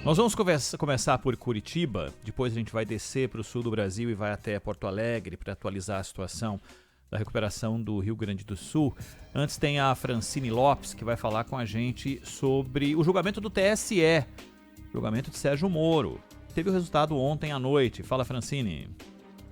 Nós vamos começar por Curitiba, depois a gente vai descer para o sul do Brasil e vai até Porto Alegre para atualizar a situação da recuperação do Rio Grande do Sul. Antes tem a Francine Lopes, que vai falar com a gente sobre o julgamento do TSE, julgamento de Sérgio Moro. Teve o resultado ontem à noite. Fala, Francine.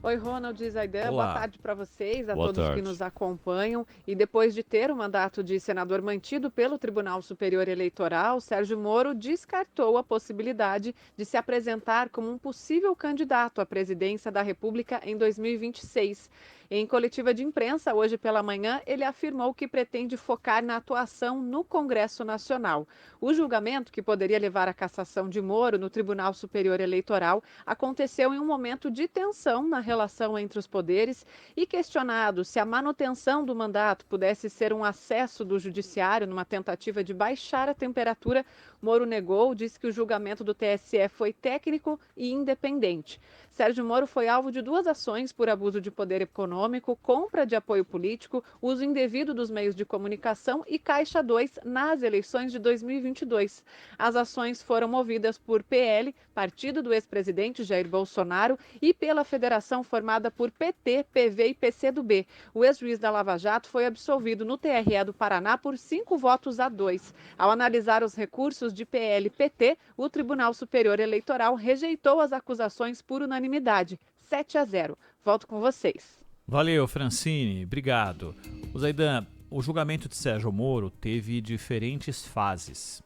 Oi, Ronald e Zaidan, Olá. boa tarde para vocês, a Boa todos tarde. que nos acompanham. E depois de ter o mandato de senador mantido pelo Tribunal Superior Eleitoral, Sérgio Moro descartou a possibilidade de se apresentar como um possível candidato à presidência da República em 2026. Em coletiva de imprensa, hoje pela manhã, ele afirmou que pretende focar na atuação no Congresso Nacional. O julgamento, que poderia levar à cassação de Moro no Tribunal Superior Eleitoral, aconteceu em um momento de tensão na relação entre os poderes e questionado se a manutenção do mandato pudesse ser um acesso do judiciário numa tentativa de baixar a temperatura, Moro negou, disse que o julgamento do TSE foi técnico e independente. Sérgio Moro foi alvo de 2 ações por abuso de poder econômico, compra de apoio político, uso indevido dos meios de comunicação e Caixa 2 nas eleições de 2022. As ações foram movidas por PL, partido do ex-presidente Jair Bolsonaro, e pela federação formada por PT, PV e PCdoB. O ex-juiz da Lava Jato foi absolvido no TRE do Paraná por 5 votos a 2. Ao analisar os recursos de PL e PT, o Tribunal Superior Eleitoral rejeitou as acusações por unanimidade, 7-0. Volto com vocês. Valeu, Francine. Obrigado. O Zaidan, o julgamento de Sérgio Moro teve diferentes fases.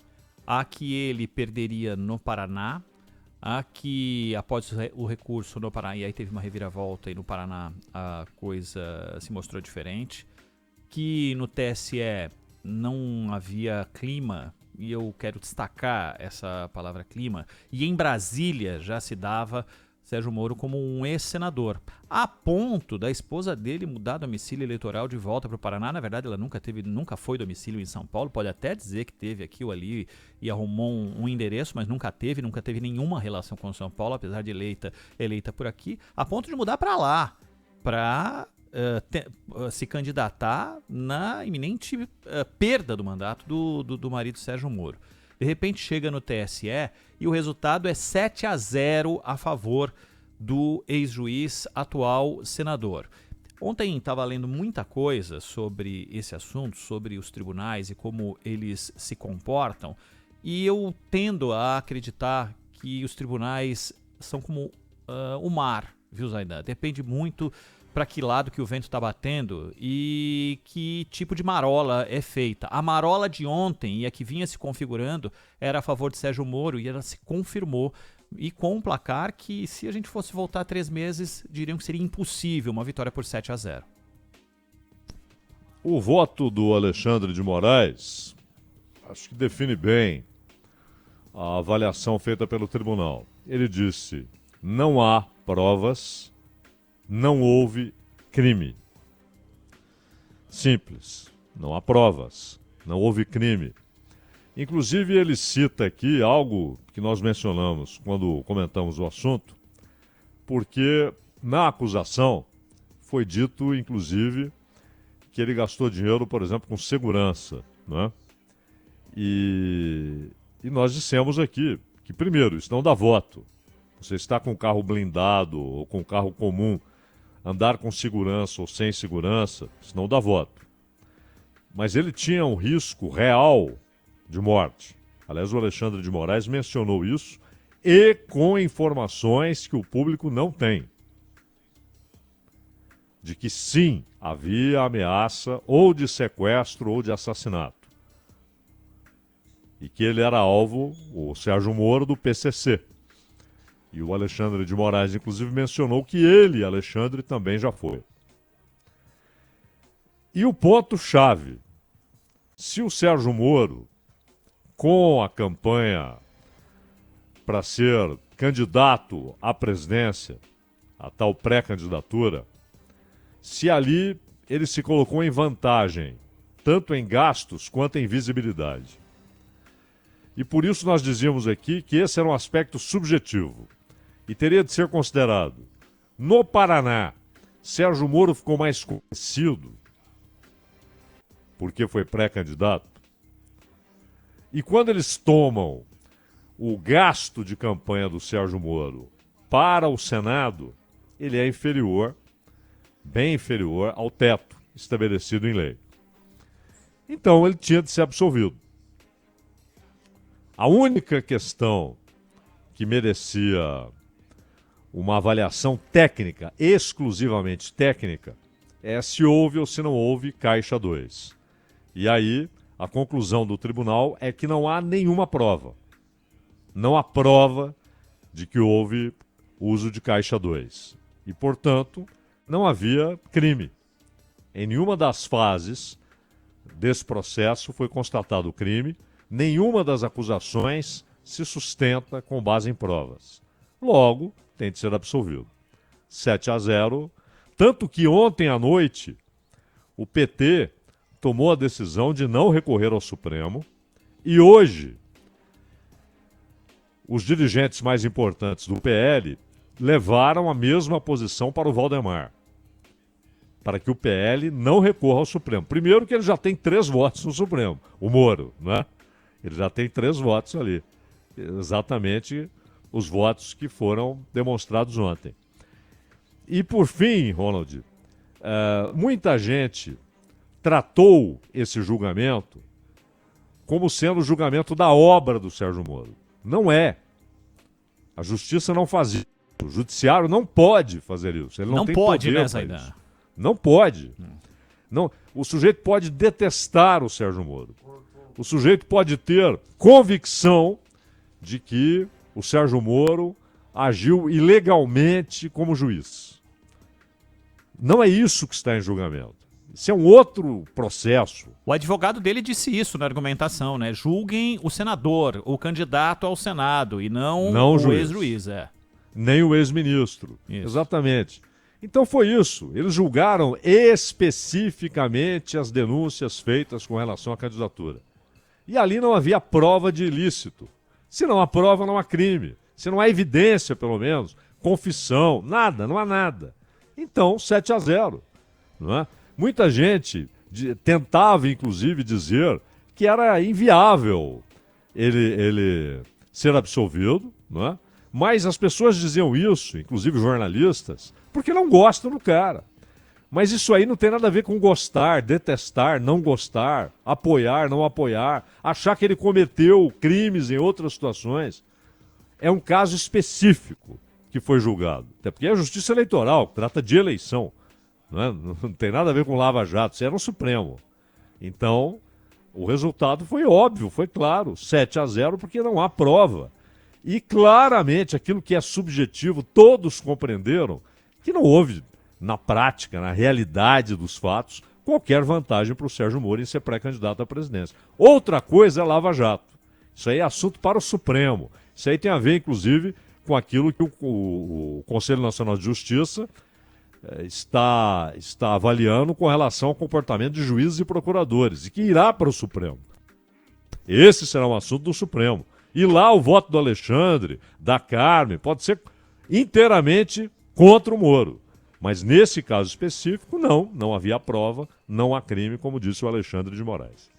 Há que ele perderia no Paraná, há que após o recurso no Paraná, e aí teve uma reviravolta e no Paraná a coisa se mostrou diferente, que no TSE não havia clima, e eu quero destacar essa palavra clima, e em Brasília já se dava Sérgio Moro como um ex-senador, a ponto da esposa dele mudar domicílio eleitoral de volta para o Paraná. Na verdade, ela nunca foi domicílio em São Paulo, pode até dizer que teve aqui ou ali e arrumou um endereço, mas nunca teve nenhuma relação com São Paulo, apesar de eleita por aqui, a ponto de mudar para lá, para se candidatar na iminente perda do mandato do marido Sérgio Moro. De repente chega no TSE e o resultado é 7-0 a favor do ex-juiz, atual senador. Ontem estava lendo muita coisa sobre esse assunto, sobre os tribunais e como eles se comportam, e eu tendo a acreditar que os tribunais são como o mar, viu, Zaidan? Depende muito para que lado que o vento está batendo e que tipo de marola é feita. A marola de ontem e a que vinha se configurando era a favor de Sérgio Moro e ela se confirmou, e com um placar que, se a gente fosse voltar 3 meses, diriam que seria impossível uma vitória por 7-0. O voto do Alexandre de Moraes acho que define bem a avaliação feita pelo tribunal. Ele disse: não há provas, não houve crime. Simples. Não há provas. Não houve crime. Inclusive, ele cita aqui algo que nós mencionamos quando comentamos o assunto, porque na acusação foi dito, inclusive, que ele gastou dinheiro, por exemplo, com segurança, né? E nós dissemos aqui que, primeiro, isso não dá voto. Você está com um carro blindado ou com um carro comum, andar com segurança ou sem segurança, isso não dá voto. Mas ele tinha um risco real de morte. Aliás, o Alexandre de Moraes mencionou isso, e com informações que o público não tem. De que sim, havia ameaça ou de sequestro ou de assassinato. E que ele era alvo, o Sérgio Moro, do PCC. E o Alexandre de Moraes, inclusive, mencionou que ele, Alexandre, também já foi. E o ponto-chave: se o Sérgio Moro, com a campanha para ser candidato à presidência, a tal pré-candidatura, se ali ele se colocou em vantagem, tanto em gastos quanto em visibilidade. E por isso nós dizíamos aqui que esse era um aspecto subjetivo e teria de ser considerado. No Paraná, Sérgio Moro ficou mais conhecido porque foi pré-candidato. E quando eles tomam o gasto de campanha do Sérgio Moro para o Senado, ele é inferior, bem inferior ao teto estabelecido em lei. Então ele tinha de ser absolvido. A única questão que merecia uma avaliação técnica, exclusivamente técnica, é se houve ou se não houve caixa 2. E aí, a conclusão do tribunal é que não há nenhuma prova. Não há prova de que houve uso de caixa 2. E, portanto, não havia crime. Em nenhuma das fases desse processo foi constatado crime, nenhuma das acusações se sustenta com base em provas. Logo, tem de ser absolvido. 7-0, tanto que ontem à noite o PT tomou a decisão de não recorrer ao Supremo e hoje os dirigentes mais importantes do PL levaram a mesma posição para o Valdemar, para que o PL não recorra ao Supremo. Primeiro que ele já tem 3 votos no Supremo, o Moro, né? Ele já tem 3 votos ali, exatamente os votos que foram demonstrados ontem. E por fim, Ronald, muita gente tratou esse julgamento como sendo o julgamento da obra do Sérgio Moro. Não é. A justiça não faz isso. O judiciário não pode fazer isso. Ele não tem pode, poder né, para Zaidan? isso. Não pode. Não. O sujeito pode detestar o Sérgio Moro. O sujeito pode ter convicção de que o Sérgio Moro agiu ilegalmente como juiz. Não é isso que está em julgamento. Isso é um outro processo. O advogado dele disse isso na argumentação, né? Julguem o senador, o candidato ao Senado, e não o ex-juiz. Nem o ex-ministro. Isso. Exatamente. Então foi isso. Eles julgaram especificamente as denúncias feitas com relação à candidatura. E ali não havia prova de ilícito. Se não há prova, não há crime. Se não há evidência, pelo menos, confissão, nada, não há nada. Então, 7-0. Não é? Muita gente tentava, inclusive, dizer que era inviável ele ser absolvido, não é? Mas as pessoas diziam isso, inclusive jornalistas, porque não gostam do cara. Mas isso aí não tem nada a ver com gostar, detestar, não gostar, apoiar, não apoiar, achar que ele cometeu crimes em outras situações. É um caso específico que foi julgado. Até porque é a Justiça Eleitoral, que trata de eleição. Não é? Não tem nada a ver com Lava Jato, isso era no Supremo. Então, o resultado foi óbvio, foi claro, 7-0, porque não há prova. E claramente aquilo que é subjetivo, todos compreenderam que não houve, na prática, na realidade dos fatos, qualquer vantagem para o Sérgio Moro em ser pré-candidato à presidência. Outra coisa é Lava Jato. Isso aí é assunto para o Supremo. Isso aí tem a ver, inclusive, com aquilo que o Conselho Nacional de Justiça está avaliando com relação ao comportamento de juízes e procuradores, e que irá para o Supremo. Esse será um assunto do Supremo. E lá o voto do Alexandre, da Carmen, pode ser inteiramente contra o Moro. Mas nesse caso específico, não havia prova, não há crime, como disse o Alexandre de Moraes.